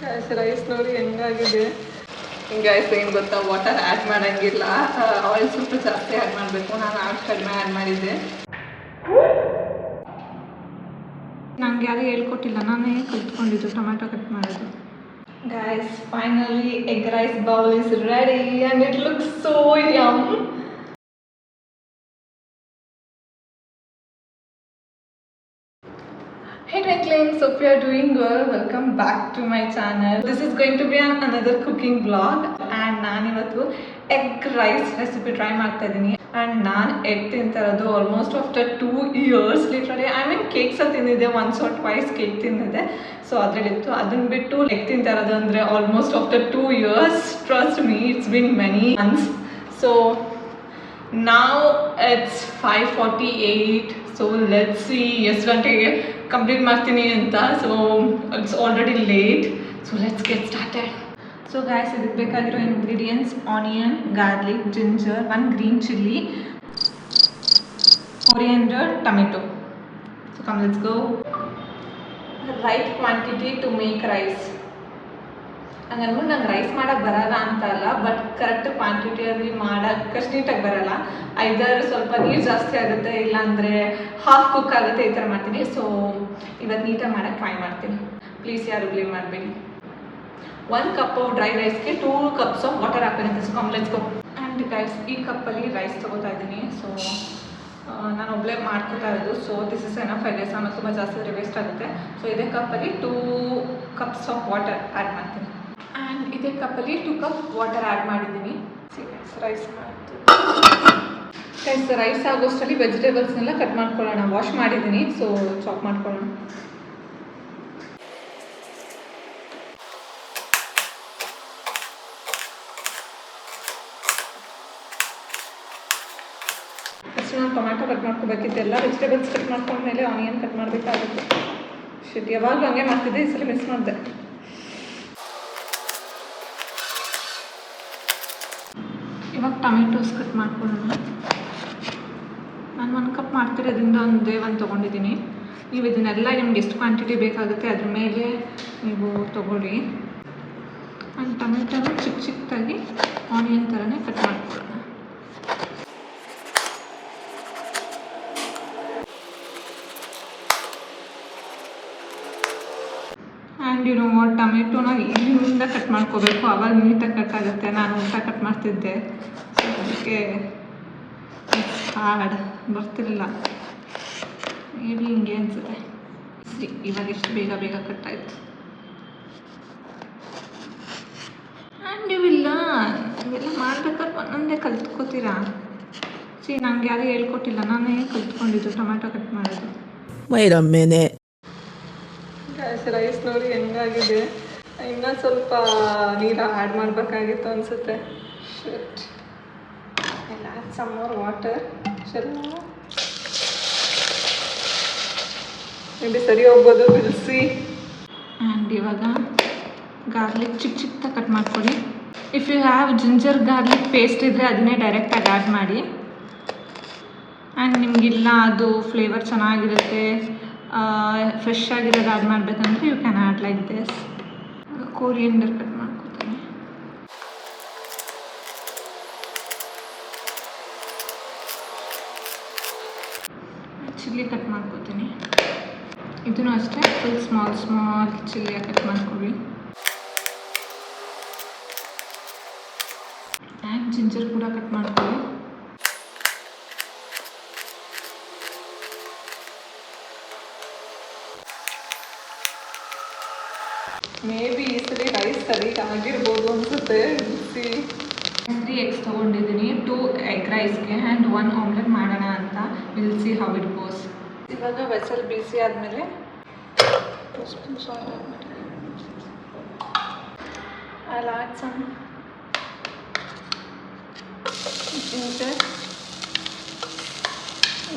Guys rice ನೋಡಿ ಹೆಂಗಾಗಿದೆ. Guys ಏನು ಗೊತ್ತಾ, ವಾಟರ್ ಆ್ಯಡ್ ಮಾಡೋಂಗಿಲ್ಲ, ಆಯಿಲ್ ಸ್ವಲ್ಪ ಜಾಸ್ತಿ ಆ್ಯಡ್ ಮಾಡಬೇಕು. ನಾನು ಕಡಿಮೆ ಆ್ಯಡ್ ಮಾಡಿದ್ದೆ. ನಂಗೆ ಯಾರು ಹೇಳ್ಕೊಟ್ಟಿಲ್ಲ, ನಾನೇ ಕಲ್ತ್ಕೊಂಡಿದ್ದು ಟೊಮ್ಯಾಟೊ ಕಟ್ ಮಾಡೋದು. Guys, finally egg rice bowl is ready and it looks so yum. Hey Twinklings, hope you are doing well. Welcome back to my channel. This is going to be another cooking vlog and ನಾನು ಇವತ್ತು egg rice recipe try ಮಾಡ್ತಾ ಇದ್ದೀನಿ. And ನಾನು egg ತಿಂತಾ ಇರೋದು almost after 2 years literally. I mean cakes ತಿಂದಿದ್ದೆ, once or twice cake ತಿಂದಿದ್ದೆ, so ಅದರಲ್ಲಿತ್ತು. ಅದನ್ನು ಬಿಟ್ಟು egg ತಿಂತಾ ಇರೋದು ಅಂದರೆ almost after 2 years. Trust me, it's been many months. So now it's 5:48. So let's see ಎಷ್ಟು ಗಂಟೆಗೆ ಕಂಪ್ಲೀಟ್ ಮಾಡ್ತೀನಿ ಅಂತ. So it's already late, so let's get started. So guys, ಇದಕ್ಕೆ ಬೇಕಾಗಿರೋ ingredients: onion, garlic, ginger, 1 green chilli, coriander, tomato. So come let's go. Right quantity to make rice. ಹಂಗನ್ಬಿಟ್ಟು ನಂಗೆ rice ಮಾಡೋಕ್ಕೆ ಬರಲ್ಲ ಅಂತ ಅಲ್ಲ, ಬಟ್ ಕರೆಕ್ಟ್ ಕ್ವಾಂಟಿಟಿಯಲ್ಲಿ ಮಾಡೋಕ್ಕಷ್ಟು ನೀಟಾಗಿ ಬರಲ್ಲ. ಐದರ್ ಸ್ವಲ್ಪ ನೀರು ಜಾಸ್ತಿ ಆಗುತ್ತೆ, ಇಲ್ಲಾಂದರೆ ಹಾಫ್ ಕುಕ್ ಆಗುತ್ತೆ, ಈ ಥರ ಮಾಡ್ತೀನಿ. ಸೊ ಇವತ್ತು ನೀಟಾಗಿ ಮಾಡೋಕ್ಕೆ ಟ್ರೈ ಮಾಡ್ತೀನಿ. ಪ್ಲೀಸ್ ಯಾರು ಬ್ಲೇಮ್ ಮಾಡಬೇಡಿ. 1 ಕಪ್ ಡ್ರೈ ರೈಸ್ಗೆ 2 ಕಪ್ಸ್ ಆಫ್ ವಾಟರ್ ಹಾಕಬೇಕು. So come let's go. And guys, ಈ ಕಪ್ಪಲ್ಲಿ ರೈಸ್ ತೊಗೋತಾ ಇದ್ದೀನಿ. ಸೊ ನಾನು ಒಬ್ಬಳೇ ಮಾಡ್ಕೋತಾ ಇರೋದು. So this is enough. I ನಾನು ತುಂಬ ಜಾಸ್ತಿ ವೇಸ್ಟ್ ಆಗುತ್ತೆ. ಸೊ ಇದೇ ಕಪ್ಪಲ್ಲಿ 2 ಕಪ್ಸ್ ಆಫ್ ವಾಟರ್ ಆ್ಯಡ್ ಮಾಡ್ತೀನಿ. ಆ್ಯಂಡ್ ಇದೇ ಕಪ್ಪಲ್ಲಿ 2 ಕಪ್ ವಾಟರ್ ಆ್ಯಡ್ ಮಾಡಿದ್ದೀನಿ. ರೈಸ್ ರೈಸ್ ಆಗೋಷ್ಟರಲ್ಲಿ ವೆಜಿಟೇಬಲ್ಸ್ನೆಲ್ಲ ಕಟ್ ಮಾಡ್ಕೊಳ್ಳೋಣ. ವಾಶ್ ಮಾಡಿದ್ದೀನಿ, ಸೊ ಚಾಪ್ ಮಾಡ್ಕೊಳ್ಳೋಣ. ಫಸ್ಟ್ ನಾನು ಟೊಮ್ಯಾಟೊ ಕಟ್ ಮಾಡ್ಕೋಬೇಕಿತ್ತು. ಎಲ್ಲ ವೆಜಿಟೇಬಲ್ಸ್ ಕಟ್ ಮಾಡ್ಕೊಂಡ್ಮೇಲೆ ಆನಿಯನ್ ಕಟ್ ಮಾಡಬೇಕಾಗುತ್ತೆ. ಶಿಟ್, ಯಾವಾಗಲೂ ಹಂಗೆ ಮಾಡ್ತಿದ್ದೆ, ಈ ಸಲ ಮಿಸ್ ಮಾಡಿದೆ. ಇವಾಗ ಟೊಮೆಟೊಸ್ ಕಟ್ ಮಾಡ್ಕೊಳ್ಳೋಣ. ನಾನು 1 ಕಪ್ ಮಾಡ್ತಿರೋದ್ರಿಂದ ಒಂದೇ 1 ತೊಗೊಂಡಿದ್ದೀನಿ. ನೀವು ಇದನ್ನೆಲ್ಲ ನಿಮ್ಗೆ ಎಷ್ಟು ಕ್ವಾಂಟಿಟಿ ಬೇಕಾಗುತ್ತೆ ಅದ್ರ ಮೇಲೆ ನೀವು ತೊಗೊಳ್ಳಿ. ಆ್ಯಂಡ್ ಟೊಮೆಟೊನ ಚಿಕ್ಕ ಚಿಕ್ಕದಾಗಿ ಆನಿಯನ್ ಥರನೇ ಕಟ್ ಮಾಡ್ಕೊಳ್ಳೋಣ. ಆ್ಯಂಡ್ ಟೊಮೆಟೊನ ಇಲ್ಲಿಂದ ಕಟ್ ಮಾಡ್ಕೋಬೇಕು, ಆವಾಗ ನೀಟಾಗಿ ಕಟ್ ಆಗುತ್ತೆ. ನಾನು ಉಲ್ಟಾ ಕಟ್ ಮಾಡ್ತಿದ್ದೆ, ಸೊ ಅದಕ್ಕೆ ಹಾರ್ಡ್ ಬರ್ತಿರಲಿಲ್ಲ. ಮೇಬಿ ಹಿಂಗೆ ಅನಿಸುತ್ತೆ. ಸರಿ, ಇವಾಗ ಎಷ್ಟು ಬೇಗ ಕಟ್ ಆಯಿತು. ಆ್ಯಂಡ್ ಇವೆಲ್ಲ ಮಾಡ್ಬೇಕಾದ್ರೆ ಒಂದೊಂದೇ ಕಲ್ತ್ಕೋತೀರಾ. ನಂಗೆ ಯಾರೂ ಹೇಳ್ಕೊಟ್ಟಿಲ್ಲ, ನಾನೇ ಕಲ್ತ್ಕೊಂಡಿದ್ದು ಟೊಮೆಟೊ ಕಟ್ ಮಾಡೋದು. ರೈಸ್ ನೋಡಿ ಹೆಂಗಾಗಿದೆ. ಇನ್ನೂ ಸ್ವಲ್ಪ ನೀರು ಆ್ಯಡ್ ಮಾಡಬೇಕಾಗಿತ್ತು ಅನಿಸುತ್ತೆ. Shit, I add some more water. Maybe ಸರಿ ಹೋಗ್ಬೋದು, ಬಿಡಿಸಿ. ಆ್ಯಂಡ್ ಇವಾಗ ಗಾರ್ಲಿಕ್ ಚಿಕ್ಕ ಚಿಕ್ಕದಾಗಿ ಕಟ್ ಮಾಡ್ಕೊಳ್ಳಿ. If you have ginger garlic paste ಇದ್ದರೆ ಅದನ್ನೇ ಡೈರೆಕ್ಟಾಗಿ ಆ್ಯಡ್ ಮಾಡಿ. ಆ್ಯಂಡ್ ನಿಮಗಿಲ್ಲ ಅದು ಫ್ಲೇವರ್ ಚೆನ್ನಾಗಿರುತ್ತೆ, ಫ್ರೆಶ್ ಆಗಿರೋದು ಆ್ಯಡ್ ಮಾಡಬೇಕಂದ್ರೆ you can add like this. Coriander cut ಮಾಡ್ಕೊತೀನಿ. ಚಿಲ್ಲಿ ಕಟ್ ಮಾಡ್ಕೊತೀನಿ. ಇದನ್ನು ಅಷ್ಟೇ ಫುಲ್ ಸ್ಮಾಲ್ ಚಿಲ್ಲಿಯಾಗಿ ಕಟ್ ಮಾಡ್ಕೊಳ್ಳಿ. ಆ್ಯಂಡ್ ಜಿಂಜರ್ ಕೂಡ ಕಟ್ ಮಾಡ್ಕೊಳ್ಳಿ. ಮೇಬಿ ಈ ಸರಿ ರೈಸ್ ಸರಿಗೆ ಆಗಿರ್ಬೋದು ಅನಿಸುತ್ತೆ. 3 eggs ತೊಗೊಂಡಿದ್ದೀನಿ 2 ಎಗ್ ರೈಸ್ಗೆ ಆ್ಯಂಡ್ 1 ಆಮ್ಲೆಟ್ ಮಾಡೋಣ ಅಂತ. Will see how it goes. ಇವಾಗ ವೆಸಲ್ ಬಿಸಿ ಆದಮೇಲೆ 2 ಸ್ಪೂನ್ಸ್ ಆಯಿಲ್ ಆ್ಯಡ್ ಮಾಡಿ. I'll add some ginger,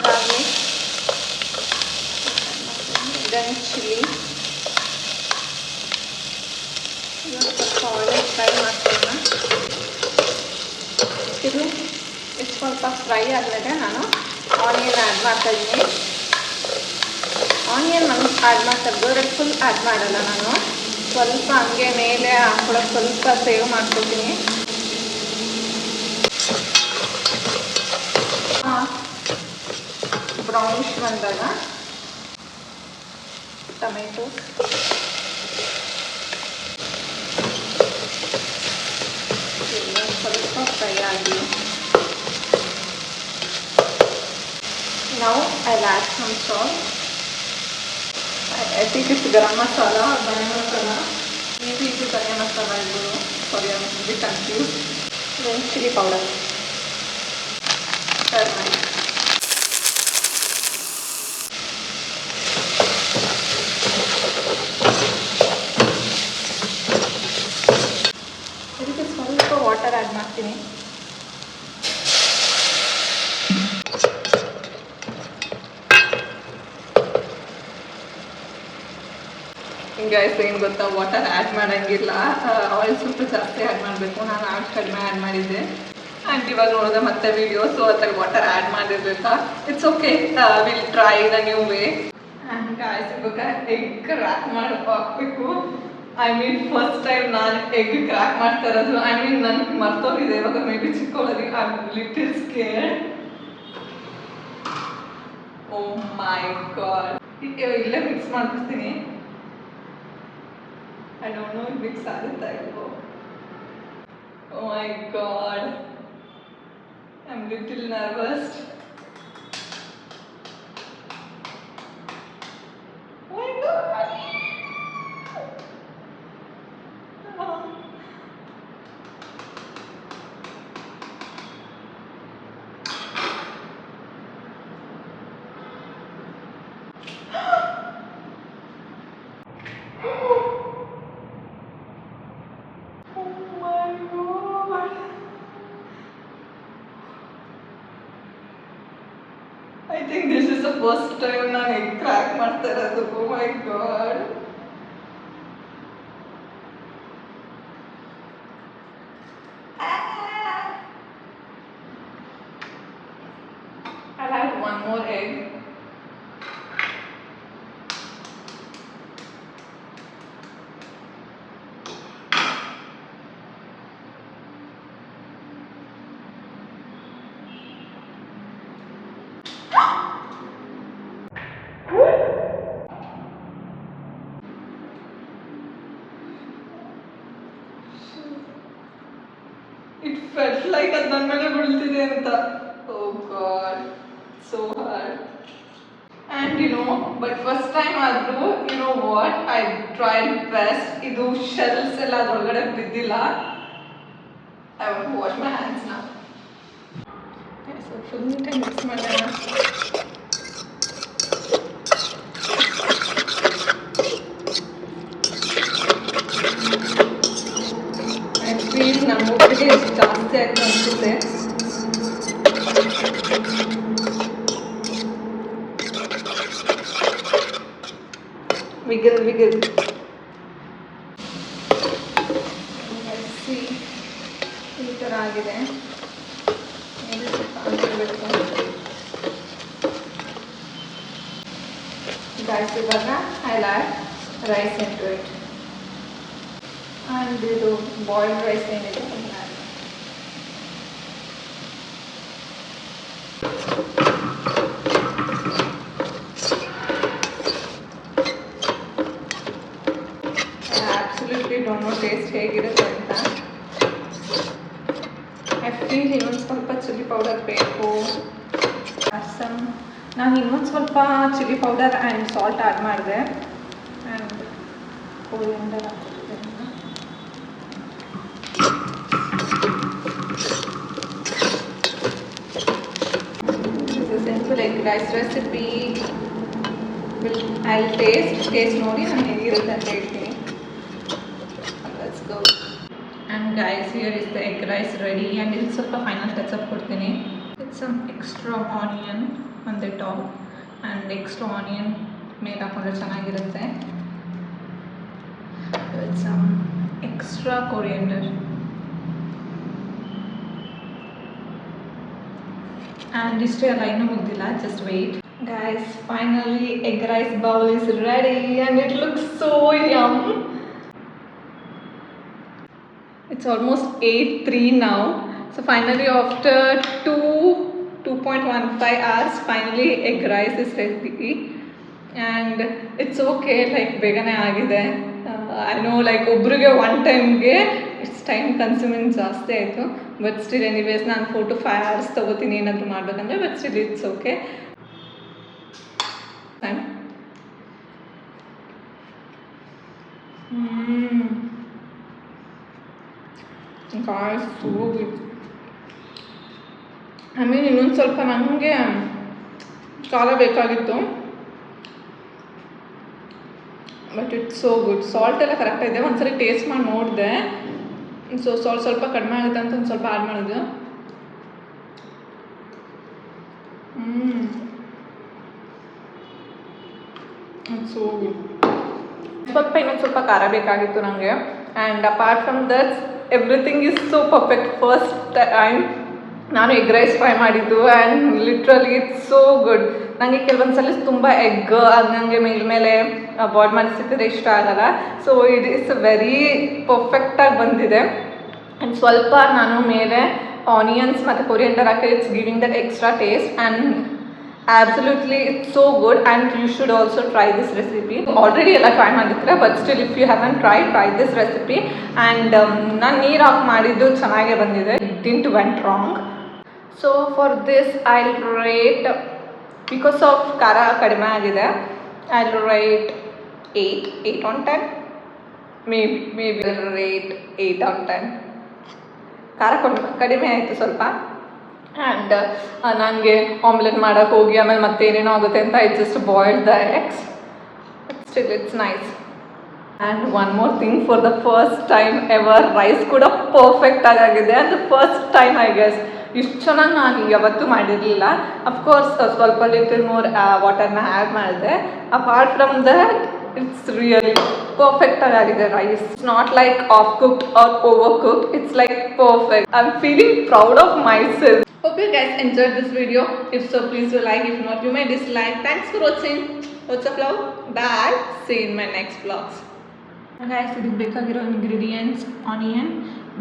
garlic, then chili. ಸ್ವಲ್ಪ ಆಯಿಲ್ ಫ್ರೈ ಮಾಡ್ಕೊಳ್ಳೋಣ. ಇದು ಸ್ವಲ್ಪ ಫ್ರೈ ಆದಮೇಲೆ ನಾನು ಆನಿಯನ್ ಆ್ಯಡ್ ಮಾಡ್ತಾಯಿದ್ದೀನಿ. ಆನಿಯನ್ ನಾನು ಆ್ಯಡ್ ಮಾಡ್ತಾ ಇರೋದು ಫುಲ್ ಆ್ಯಡ್ ಮಾಡಲ್ಲ ನಾನು. ಸೊ ಸ್ವಲ್ಪ ಹಂಗೆ ಮೇಲೆ ಹಾಕೊಳಕ್ಕೆ ಸ್ವಲ್ಪ ಸೇವ್ ಮಾಡ್ಕೊತೀನಿ. ಬ್ರೌನಿಶ್ ಬಂದಾಗ ಟೊಮೆಟೊ ಸ್ವಲ್ಪ ಫ್ರೈ ಆಗಿ ನಾವು I'll add some salt. I think it's garam masala or dhania masala. Maybe it is dhania masala. Sorry, I'm a bit confused. Then chili powder. Turmeric. ಇದಕ್ಕೆ ಸ್ವಲ್ಪ ವಾಟರ್ ಆ್ಯಡ್ ಮಾಡ್ತೀನಿ. Guys ಏನು ಗೊತ್ತಾ, water add ಮಾಡೋಂಗಿಲ್ಲ, oil ಸ್ವಲ್ಪ ಜಾಸ್ತಿ add ಮಾಡಬೇಕು. ನಾನು ಕಡಿಮೆ ಆ್ಯಡ್ ಮಾಡಿದ್ದೆ ಆ್ಯಂಡ್ ಇವಾಗ ನೋಡಿದೆ ಮತ್ತೆ ವಿಡಿಯೋ, ಸೊ ಅದ್ರಲ್ಲಿ ವಾಟರ್ ಆ್ಯಡ್ ಮಾಡಿರ್ಲಿಲ್ಲ. It's okay, will try the new way. And guys ಇವಾಗ ಎಗ್ ಕ್ರ್ಯಾಕ್ ಹಾಕಬೇಕು. ಐ ಮೀನ್ ಫಸ್ಟ್ ಟೈಮ್ ನಾನು ಎಗ್ ಕ್ರ್ಯಾಕ್ ಮಾಡ್ತಾ ಇರೋದು. ಐ ಮೀನ್ ನನಗೆ ಮರ್ತೋಗಿದೆ ಇವಾಗ, ಮೇ ಬಿ ಚಿಕ್ಕವಳಿಗೆ I am little scared. Oh my god, ಇಲ್ಲೇ ಮಿಕ್ಸ್ ಮಾಡ್ಬಿಡ್ತೀನಿ. I don't know if mix ಆಗುತ್ತಾ ಇಲ್ವೋ. Oh my god, I'm little nervous. Oh my god. I think this is the first time ನಾನು egg crack ಮಾಡ್ತಾ ಇರೋದು. Oh my god. I'll add one more egg. It felt like ಅದು ನನ್ನ ಮೇಲೆ ಬೀಳ್ತಿದೆ ಅಂತ. Oh god, so hard. And you know, but first time ಆದರೂ you know what, I tried best. ಇದು shells ಎಲ್ಲ ಅದರೊಳಗಡೆ ಬಿದ್ದಿಲ್ಲ. I want to wash my hands now. Okay, so full ನೀಟಾಗಿ ಮಿಕ್ಸ್ ಮಾಡೋಣ. ನಮ್ಮ ಒಟ್ಟಿಗೆ ಜಾಸ್ತಿ ಆಯ್ತು ಅನಿಸುತ್ತೆ. ವಿಗಲ್ ಈ ಥರ ಆಗಿದೆ. ಸ್ವಲ್ಪ ಗೈಸ್ ಇವಾಗ I'll add rice into it. And ಇದು ಬಾಯ್ಲ್ಡ್ ರೈಸ್ ಏನಿದೆ ಆಬ್ಸಲ್ಯೂಟ್ಲಿ ಡೋಂಟ್ ನೋ ಟೇಸ್ಟ್ ಹೇಗಿರುತ್ತೆ ಅಂತ. ಐ ಫೀಲ್ ಇನ್ನೊಂದು ಸ್ವಲ್ಪ ಚಿಲ್ಲಿ ಪೌಡರ್ ಬೇಕು. ನಾನು ಇನ್ನೊಂದು ಸ್ವಲ್ಪ chilli powder and salt add ಮಾಡಿದೆ. ಆ್ಯಂಡ್ ಕೊರಿಯಂಡರ್ ಹಾಕ್ತಿದ್ದೀನಿ. Simple egg rice recipe. I'll taste ನೋಡಿ ನಾನು ಹೇಗಿರುತ್ತೆ ಅಂತ ಹೇಳ್ತೀನಿ. Let's go. And guys, here is the egg rice ready. And ಇದು ಸ್ವಲ್ಪ ಫೈನಲ್ ಟಚ್ ಅಪ್ ಕೊಡ್ತೀನಿ. With some extra onion on the top. And extra onion ಮೇಲೆ ಹಾಕೊಂಡ್ರೆ ಚೆನ್ನಾಗಿರುತ್ತೆ. With some extra coriander. And ಇಷ್ಟೇ ಅಲ್ಲ, ಇನ್ನೂ ಮುಗ್ದಿಲ್ಲ, just wait. Guys, finally egg rice bowl is ready and it looks so yum. It's almost 8:03 now. So finally, after 2.15 hours, finally egg rice is ready. And it's okay, like ಬೇಗನೆ ಆಗಿದೆ. I know like ಒಬ್ರಿಗೆ one ಟೈಮ್ಗೆ it's time consuming ಜಾಸ್ತಿ ಆಯಿತು. But still anyways ನಾನು 4 to 5 hours ತೊಗೋತೀನಿ ಏನಾದರೂ ಮಾಡಬೇಕಂದ್ರೆ. But still it's okay. Guys, so good. I mean, ಇನ್ನೊಂದು ಸ್ವಲ್ಪ ನನಗೆ ಖಾರ ಬೇಕಾಗಿತ್ತು. But it's so good. Salt ಎಲ್ಲ ಕರೆಕ್ಟ್ ಇದೆ. ಒಂದ್ಸರಿ ಟೇಸ್ಟ್ ಮಾಡಿ ನೋಡಿದೆ. ಸೊ ಸ್ವಲ್ಪ ಕಡಿಮೆ ಆಗುತ್ತೆ ಅಂತ ಒಂದು ಸ್ವಲ್ಪ ಆ್ಯಡ್ ಮಾಡಿದೆ. It's so good. ಇನ್ನೊಂದು ಸ್ವಲ್ಪ ಖಾರ ಬೇಕಾಗಿತ್ತು ನನಗೆ. And apart from that everything is so perfect. First time ನಾನು ಎಗ್ ರೈಸ್ ಫ್ರೈ ಮಾಡಿದ್ದು and literally it's so good. ನನಗೆ ಕೆಲವೊಂದು ಸಲ ತುಂಬ ಎಗ್ ಅದು ನನಗೆ ಮೇಲ್ಮೇಲೆ ಬಾಯ್ಲ್ ಮಾಡಿ ಸಿಕ್ಕಿದ್ರೆ ಇಷ್ಟ ಆಗಲ್ಲ. ಸೊ ಇಟ್ ಈಸ್ ವೆರಿ ಪರ್ಫೆಕ್ಟಾಗಿ ಬಂದಿದೆ. ಆ್ಯಂಡ್ ಸ್ವಲ್ಪ ನಾನು ಮೇಲೆ ಆನಿಯನ್ಸ್ ಮತ್ತು coriander hockey it's giving that extra taste and absolutely it's so good and you should also try this recipe. Already ಎಲ್ಲ ಟ್ರೈ ಮಾಡಿದ್ರೆ but still if you haven't try this recipe. and ನಾನು ನೀರು ಹಾಕಿ ಮಾಡಿದ್ದು ಚೆನ್ನಾಗೇ ಬಂದಿದೆ. It didn't went wrong. So for this I'll rate, because of ಖಾರ ಕಡಿಮೆ ಆಗಿದೆ, I'll rate 8 on 10. maybe I'll rate 8 on 10. ಖಾರ ಕಡಿಮೆ ಆಯಿತು ಸ್ವಲ್ಪ. ಆ್ಯಂಡ್ ನನಗೆ ಆಮ್ಲೆಟ್ ಮಾಡೋಕ್ಕೆ ಹೋಗಿ ಆಮೇಲೆ ಮತ್ತೆ ಏನೇನೋ ಆಗುತ್ತೆ ಅಂತ I just boiled the eggs. Still it's nice. And one more thing, for the first time ever rice ಕೂಡ ಪರ್ಫೆಕ್ಟಾಗಿ ಆಗಿದೆ. And the first time I guess ಇಷ್ಟು ಚೆನ್ನಾಗಿ ನಾನು ಯಾವತ್ತೂ ಮಾಡಿರಲಿಲ್ಲ. ಅಫ್ಕೋರ್ಸ್ ಸ್ವಲ್ಪ ಲಿಟಲ್ ಮೋರ್ ವಾಟರ್ನ ಆ್ಯಡ್ ಮಾಡಿದೆ. Apart from that it's really ಪರ್ಫೆಕ್ಟಾಗಿ ಆಗಿದೆ rice. It's not like half cooked or over cooked. It's like perfect. I'm feeling proud of myself. Hope you guys enjoyed this video. If so, please do like. If not, you may dislike. Thanks for watching. Lots of love. Bye. See you in my next vlogs. Guys, ಇದಕ್ಕೆ ಬೇಕಾಗಿರೋ ingredients: onion,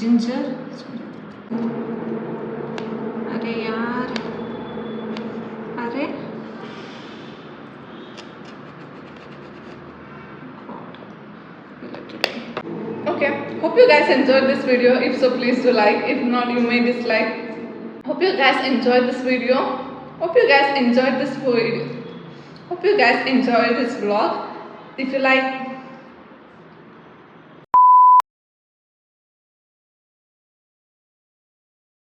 ginger. अरे यार, अरे okay. Hope you guys enjoyed this video. If so, please do like. If not, you may dislike. Hope you guys enjoyed this video. Hope you guys enjoyed this video. Hope you guys enjoyed this vlog. If you like